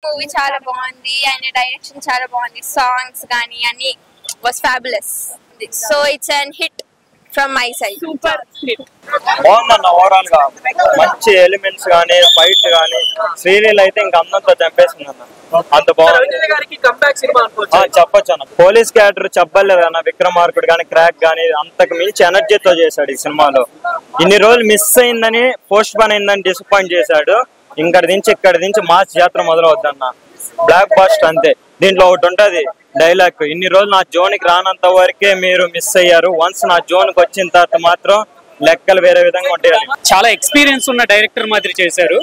Movie చాలా బాగుంది. ఆయన డైరెక్షన్ చాలా బాగుంది. సాంగ్స్ కానీ అన్ని was fabulous. So it's an hit from my side. Super hit. బాగుందన్న. ఓవరాల్ గా మంచి ఎలిమెంట్స్ గానీ ఫైట్ గానీ శ్రీలీల అయితే ఇంకా అందంతో చంపేసింది అన్న. అంత బాగుంది. చెప్పొచ్చు అన్న. పోలీస్ క్యారెక్టర్ చెప్పలేదు అన్న. విక్రమార్కుడు గానీ క్రాక్ గానీ అంతకు మించి ఎనర్జీతో చేశాడు ఈ సినిమాలో. ఇన్ని రోజులు మిస్ అయిందని పోస్ట్ పోన్ అయిందని డిసప్పాయింట్ చేశాడు. ఇక్కడి నుంచి మాస్ జాతర మొదలవుద్దన్న. బ్లాక్ బాస్ట్ అంతే. దీంట్లో ఒకటి ఉంటది డైలాగ్, ఇన్ని రోజులు నా జోన్కి రానంత వరకే మీరు మిస్ అయ్యారు, వన్స్ నా జోన్కి వచ్చిన తర్వాత మాత్రం లెక్కలు వేరే విధంగా ఉంటాయి. చాలా ఎక్స్పీరియన్స్ ఉన్న డైరెక్టర్ మాదిరి చేశారు.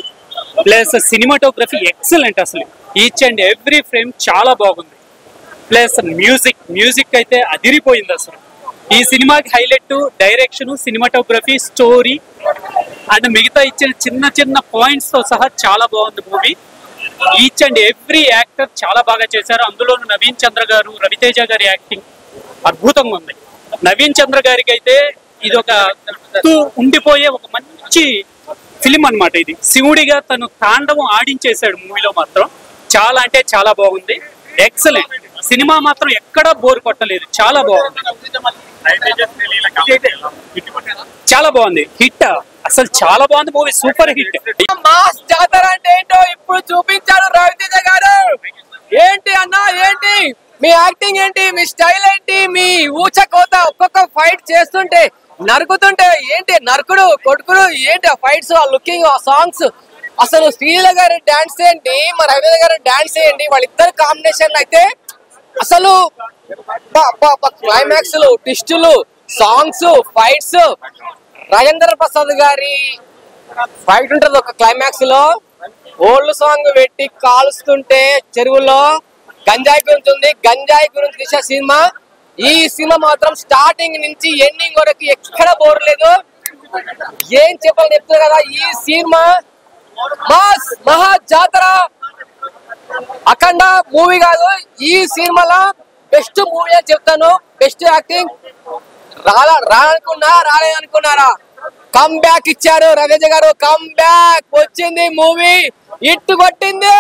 Plus cinematography excellent. అసలు ఈచ్ అండ్ ఎవ్రీ ఫ్రేమ్ చాలా బాగుంది. ప్లస్ మ్యూజిక్ అయితే అదిరిపోయింది. అసలు ఈ సినిమాకి highlight direction, cinematography, story and మిగతా ఇచ్చిన చిన్న పాయింట్స్ తో సహా చాలా బాగుంది movie. Each and every actor చాలా బాగా చేశారు. అందులోనూ నవీన్ చంద్ర గారు, రవితేజ గారి యాక్టింగ్ అద్భుతంగా ఉంది. నవీన్ చంద్ర గారికి అయితే ఇది ఒక ఉండిపోయే ఒక మంచి ఫిలిం అన్నమాట. ఇది శివుడిగా తను తాండవం ఆడించేశాడు మూవీలో. మాత్రం చాలా అంటే చాలా బాగుంది. ఎక్సలెంట్. సినిమా మాత్రం ఎక్కడా బోర్ కొట్టలేదు. చాలా బాగుంది. చాలా బాగుంది. హిట్. అసలు చాలా బాగుంది మూవీ. Super hit. మాస్ జాతర అంటే ఏంటో ఇప్పుడు చూపించాడు రవితేజ గారు. ఏంటి అన్నా, ఏంటి మీ యాక్టింగ్, ఏంటి మీ స్టైల్, ఏంటి మీ ఊచకోత, ఒక్కొక్క ఫైట్ చేస్తుంటే నరుకుతుంటే ఏంటి, నరుకుడు కొడుకుడు ఏంటి, ఆ ఫైట్స్, ఆ లుకింగ్, ఆ సాంగ్స్, అసలు శ్రీలీల గారి డాన్స్ ఏంటి, మరి రవితేజ గారి డాన్స్ ఏంటి, వాళ్ళిద్దరు కాంబినేషన్ అయితే అసలు క్లైమాక్స్, ట్విస్టులు, సాంగ్స్, ఫైట్స్. రాజేంద్ర ప్రసాద్ గారి ఫైట్ ఉంటది ఒక క్లైమాక్స్ లో, ఓల్డ్ సాంగ్ పెట్టి కాలుస్తుంటే చెరువులో గంజాయి గురించి ఉంది. గంజాయి గురించి తీసే సినిమా. ఈ సినిమా మాత్రం స్టార్టింగ్ నుంచి ఎండింగ్ వరకు ఎక్కడ బోర్ లేదు. ఏం చెప్పాలని చెప్తున్నా కదా, ఈ సినిమా మాస్ మహా జాతర అఖండ మూవీ కాదు, ఈ సినిమాలో బెస్ట్ మూవీ అని చెప్తాను. Best acting. రాలేదనుకున్నారా, కమ్ బ్యాక్ ఇచ్చారు రవితేజ గారు. కమ్ బ్యాక్ వచ్చింది మూవీ, ఇట్టు కొట్టింది.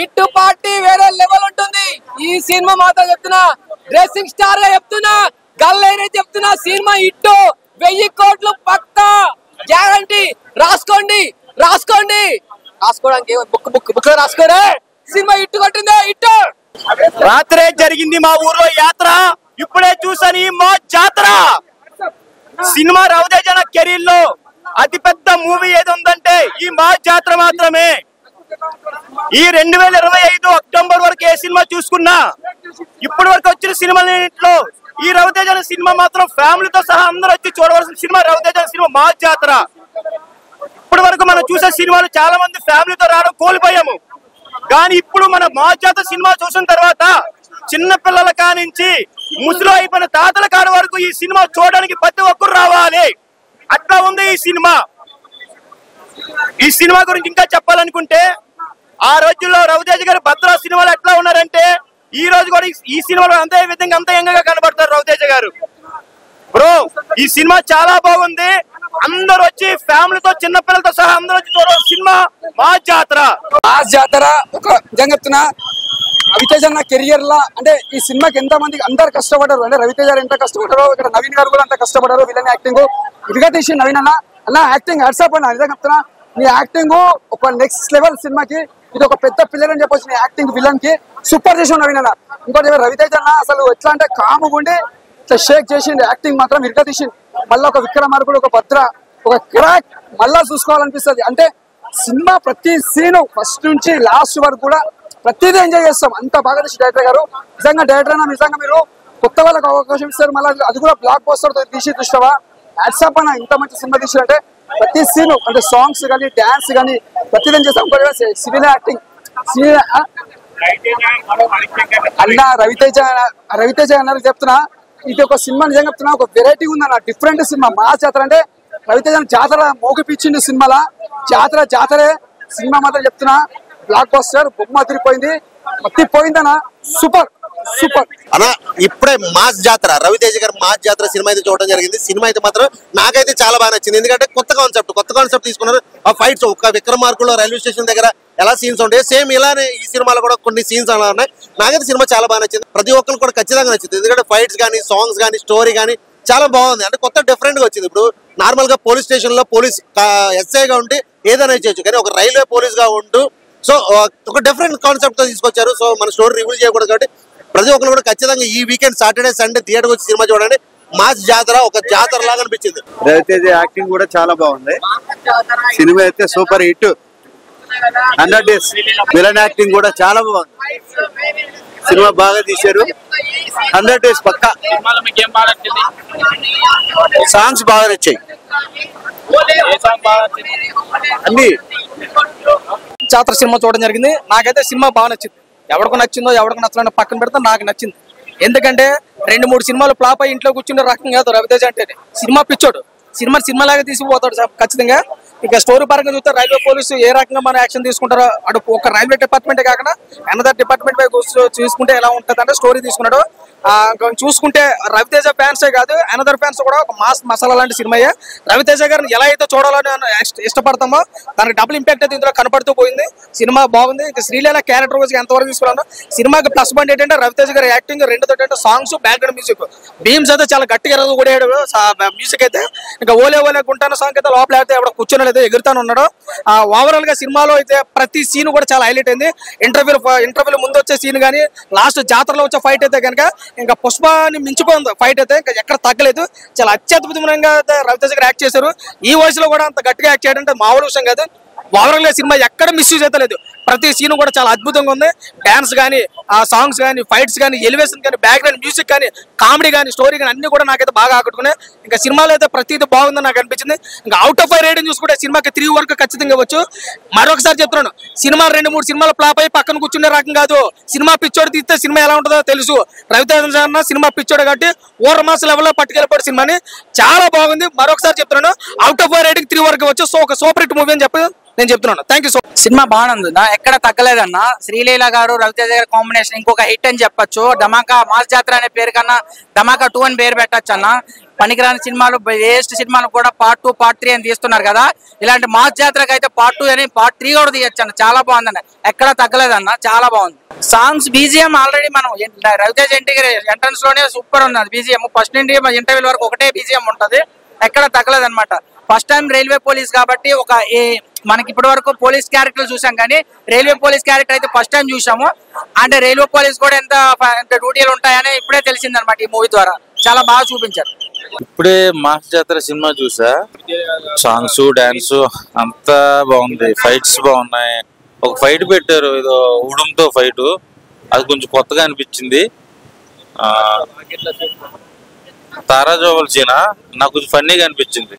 ఇట్టు పార్టీ వేరే లెవెల్ ఉంటుంది. ఈ సినిమా మాత్రం చెప్తున్నా, డ్రెస్సింగ్ స్టార్ గా చెప్తున్నా, గల్లైనా చెప్తున్నా, సినిమా ఇట్టు 1000 కోట్లు పక్కా గ్యారంటీ. రాసుకోవడానికి బుక్ లో రాసుకోరే. సినిమా ఇట్టు కొట్టింది. ఇట్టు రాత్రే జరిగింది మా ఊర్లో యాత్ర, ఇప్పుడే చూసాను ఈ మా జాతర. సినిమా రవితేజ కెరీర్ లో అతి పెద్ద మూవీ ఏది ఉందంటే ఈ మా జాతర మాత్రమే. ఈ 2025 అక్టోబర్ వరకు ఏ సినిమా చూసుకున్నా, ఇప్పటి వరకు వచ్చిన సినిమాలో ఈ రవితేజ సినిమా మాత్రం ఫ్యామిలీతో సహా అందరూ వచ్చి చూడవలసిన సినిమా రవితేజ సినిమా మా జాతర. ఇప్పటి వరకు మనం చూసే సినిమాలు చాలా మంది ఫ్యామిలీతో రావడం కోల్పోయాము. కానీ ఇప్పుడు మన మా జాతర సినిమా చూసిన తర్వాత చిన్న పిల్లల కానించి ముసలు అయిపోయిన తాతల కాడ వరకు ఈ సినిమా చూడడానికి ప్రతి ఒక్కరు రావాలి. అట్లా ఉంది ఈ సినిమా. ఈ సినిమా గురించి ఇంకా చెప్పాలనుకుంటే, ఆ రోజుల్లో రవితేజ గారు భద్రా సినిమాలు ఎట్లా ఉన్నారంటే ఈ రోజు కూడా ఈ సినిమాలో అంతే విధంగా అంత యంగా కనబడతారు రవితేజ గారు. బ్రో, ఈ సినిమా చాలా బాగుంది. అందరూ వచ్చి ఫ్యామిలీతో చిన్న పిల్లలతో సహా అందరూ వచ్చి చూడాలి సినిమా మా జాతర. ఒక నిజంగా చెప్తున్నా, రవితేజ అన్న కెరియర్ లా అంటే ఈ సినిమాకి ఎంత మంది అందరు కష్టపడ్డారు. అంటే రవితేజ గారు ఎంత కష్టపడ్డారో, ఇక్కడ నవీన్ గారు కూడా అంత కష్టపడ్డారు. విలన్ యాక్టింగ్ ఇదిగా తీసి నవీన్ అన్న యాక్టింగ్ హ్యాట్సాప్ అన్న. నిజంగా చెప్తున్నా, నీ యాక్టింగ్ ఒక నెక్స్ట్ లెవెల్. సినిమాకి ఇది ఒక పెద్ద పిల్లర్ అని చెప్పొచ్చు. నీ యాక్టింగ్ విలన్ కి సూపర్ చేసి నవీన్ అన్న. ఇంకోటి రవితేజ అన్న అసలు ఎట్లా అంటే కాముగుండి ఇట్లా షేక్ చేసిండు. యాక్టింగ్ మాత్రం ఇరుగా తీసిండు. మళ్ళీ ఒక విక్రమార్కుడు, ఒక భద్ర, ఒక క్రాక్ మళ్ళా చూసుకోవాలనిపిస్తుంది. అంటే సినిమా ప్రతి సీను ఫస్ట్ నుంచి లాస్ట్ వరకు కూడా ప్రతిదీ ఎంజాయ్ చేస్తాం. అంత బాగా తీసి డైరెక్టర్ గారు. నిజంగా డైరెక్టర్ అన్న, నిజంగా మీరు కొత్త వాళ్ళకి అవకాశం ఇస్తారు. మళ్ళీ అది కూడా బ్లాక్ బస్టర్ తో తీసి చూస్తావా, హ్యాట్సాప్ అన్న. ఇంత మంచి సినిమా తీసినట్టే ప్రతి సీను అంటే సాంగ్స్ కానీ డాన్స్ కానీ ప్రతిదీ చేస్తాం. సివిల్ యాక్టింగ్ అన్న. రవితేజ అన్నారు చెప్తున్నా, ఇది ఒక సినిమా నిజంగా చెప్తున్నా, ఒక వెరైటీ ఉందన్న, డిఫరెంట్ సినిమా. మా జాతర అంటే రవితేజ జాతర మోగిపించింది సినిమాలా. జాతరే సినిమా మాత్రం చెప్తున్నా, బ్లాక్ బస్టర్. బొమ్మ అదిరిపోయింది, మత్తిపోయిందన్న. సూపర్. సూపర్ అలా ఇప్పుడే మాస్ జాతర రవితేజ గారి మాస్ జాతర సినిమా అయితే చూడడం జరిగింది. సినిమా అయితే మాత్రం నాకైతే చాలా బాగా నచ్చింది. ఎందుకంటే కొత్త కాన్సెప్ట్ తీసుకున్నారు. ఆ ఫైట్స్ ఒక విక్రమార్కులో రైల్వే స్టేషన్ దగ్గర ఎలా సీన్స్ ఉంటాయి సేమ్ ఇలానే ఈ సినిమాలో కూడా కొన్ని సీన్స్ అలా ఉన్నాయి. నాకైతే సినిమా చాలా బాగా నచ్చింది. ప్రతి ఒక్కరు కూడా ఖచ్చితంగా నచ్చింది. ఎందుకంటే ఫైట్స్ కానీ సాంగ్స్ కానీ స్టోరీ కానీ చాలా బాగుంది. అంటే కొత్త డిఫరెంట్ గా వచ్చింది. ఇప్పుడు నార్మల్ గా పోలీస్ స్టేషన్ లో పోలీస్ ఎస్ఐగా ఉంటే ఏదైనా చేయొచ్చు, కానీ ఒక రైల్వే పోలీస్ గా ఉంటూ సో ఒక డిఫరెంట్ కాన్సెప్ట్ తో తీసుకొచ్చారు. సో మన స్టోరీ రివీల్ చేయకూడదు కాబట్టి ప్రతి ఒక్కరు కూడా ఖచ్చితంగా ఈ వీకెండ్ సాటర్డే సండే థియేటర్ వచ్చి సినిమా చూడండి. మాస్ జాతర ఒక జాతర లాగా అనిపించింది. రవితేజ యాక్టింగ్ కూడా చాలా బాగుంది. సినిమా అయితే super hit. 100 days villain acting కూడా చాలా బాగుంది. సినిమా బాగా తీశారు. 100 days పక్కా. సాంగ్స్ బాగా నచ్చాయి అన్ని. జాతర సినిమా చూడడం జరిగింది. నాకైతే సినిమా బాగా నచ్చింది. ఎవరికి నచ్చిందో ఎవరికి నచ్చలేదో పక్కన పెడితే నాకు నచ్చింది. ఎందుకంటే 2-3 సినిమాలు ఫ్లాప్ అయ్యి ఇంట్లో కూర్చునే రకం కాదు రవితేజ అంటే. సినిమా పిచ్చోడు, సినిమాలాగా తీసుకుపోతాడు ఖచ్చితంగా. ఇక స్టోరీ పరంగా చూస్తే రైల్వే పోలీసు ఏ రకంగా మన యాక్షన్ తీసుకుంటారో అటు ఒక రైల్వే డిపార్ట్మెంటే కాకుండా అనదర్ డిపార్ట్మెంట్ పై చూసుకుంటే ఎలా ఉంటుంది అంటే స్టోరీ తీసుకున్నాడు. చూసుకుంటే రవితేజ ఫ్యాన్సే కాదు అనదర్ ఫ్యాన్స్ కూడా ఒక మాస్ మసాలా లాంటి సినిమాయే. రవితేజ గారిని ఎలా అయితే చూడాలని ఇష్టపడతామో దానికి డబుల్ ఇంపాక్ట్ అయితే ఇందులో కనపడుతూ పోయింది. సినిమా బాగుంది. ఇక శ్రీలీల క్యారెక్టర్ వచ్చి ఎంతవరకు తీసుకున్నాను. సినిమాకి ప్లస్ పాయింట్ ఏంటంటే రవితేజ గారి యాక్టింగ్, రెండోది సాంగ్స్, బ్యాక్గ్రౌండ్ మ్యూజిక్. భీమ్స్ అయితే చాలా గట్టిగా కూడాడు మ్యూజిక్ అయితే. ఇంకా ఓలే గుంటాన సాంగ్ అయితే లోపల అయితే ఎవడ కూర్చొని అయితే ఎగురుతాను ఉన్నాడు. ఓవరాల్ గా సినిమాలో అయితే ప్రతి సీన్ కూడా చాలా హైలైట్ అయింది. ఇంటర్వ్యూలో ముందు వచ్చే సీన్ కానీ లాస్ట్ జాతరలో వచ్చే ఫైట్ అయితే కనుక ఇంకా పుష్పాన్ని మించిపోయింది ఫైట్ అయితే. ఇంకా ఎక్కడ తగ్గలేదు. చాలా అత్యద్భుతంగా రవితేజ గారు యాక్ట్ చేశారు. ఈ వయసులో కూడా అంత గట్టిగా యాక్ట్ చేయడం అంటే మామూలు విషయం కాదు. ఓవరాల్ గా సినిమా ఎక్కడ మిస్యూజ్ అయితే లేదు. ప్రతి సీన్ కూడా చాలా అద్భుతంగా ఉంది. డాన్స్ కానీ, ఆ సాంగ్స్ కానీ, ఫైట్స్ కానీ, ఎలివేషన్ కానీ, బ్యాక్గ్రౌండ్ మ్యూజిక్ కానీ, కామెడీ కానీ, స్టోరీ కానీ అన్ని కూడా నాకైతే బాగా ఆకట్టుకున్నాయి. ఇంకా సినిమాలో అయితే ప్రతిదీ బాగుందని నాకు అనిపించింది. ఇంకా అవుట్ ఆఫ్ 5 రేటింగ్ చూసుకుంటే సినిమాకి 3 వరకు ఖచ్చితంగా ఇవ్వచ్చు. మరొకసారి చెప్తున్నాను, సినిమా 2-3 సినిమాలు ఫ్లాప్ అయ్యి పక్కన కూర్చునే రకం కాదు. సినిమా పిచ్చోడు తీస్తే సినిమా ఎలా ఉంటుందో తెలుసు. రవితేజ అన్న సినిమా పిచ్చోడు కాబట్టి ఓవర్మాస్ లెవెల్లో పట్టుకెళ్ళిపోయి సినిమాని చాలా బాగుంది. మరొకసారి చెప్తున్నాను, అవుట్ ఆఫ్ 5 రేటింగ్ 3 వరకు ఇవ్వచ్చు. సో ఒక సూపర్ హిట్ మూవీ అని చెప్పి నేను చెప్తున్నాను. Thank you so much. Cinema బాగుంది, ఎక్కడ తగ్గలేదన్న. శ్రీలీల గారు రవితేజ గారి కాంబినేషన్ ఇంకొక హిట్ అని చెప్పొచ్చు. ధమాకా మాస్ జాతర అనే పేరు కన్నా ధమాకా 2 అని పేరు పెట్టచ్చు అన్న. పనికిరాని సినిమాలు, వేస్ట్ సినిమాలు కూడా పార్ట్ 2, పార్ట్ 3 అని తీస్తున్నారు కదా. ఇలాంటి మాస్ జాతరకు అయితే పార్ట్ 2 అని పార్ట్ 3 కూడా తీయచ్చు అన్న. చాలా బాగుందన్న, ఎక్కడ తగ్గలేదన్న, చాలా బాగుంది. సాంగ్స్, బీజిఎం ఆల్రెడీ మనం రవితేజ ఎంట్రన్స్ లోనే సూపర్ ఉంది. బీజిఎం ఫస్ట్ నుండి ఇంటర్వ్యూ వరకు ఒకటే బీజిఎం ఉంటది, ఎక్కడ తగ్గలేదు అనమాట. ఫస్ట్ టైం రైల్వే పోలీస్ కాబట్టి మనకి ఇప్పటి వరకు పోలీస్ క్యారెక్టర్ చూసాం, కానీ రైల్వే పోలీస్ క్యారెక్టర్ అయితే ఫస్ట్ టైం చూసాము. అంటే రైల్వే పోలీస్ కూడా ఎంత డ్యూటీలు ఉంటాయని ఇప్పుడే తెలిసింది అనమాట. ఈ మూవీ ద్వారా చాలా బాగా చూపించారు. ఇప్పుడే మాస్ జాతర సినిమా చూసా. సాంగ్స్, డాన్స్ అంతా బాగుంది. ఫైట్స్ బాగున్నాయి. ఒక ఫైట్ పెట్టారు, ఏదో ఉడుంతో ఫైట్, అది కొంచెం కొత్తగా అనిపించింది. తారా జోవల్ సీనా నాకు కొంచెం ఫన్నీగా అనిపించింది.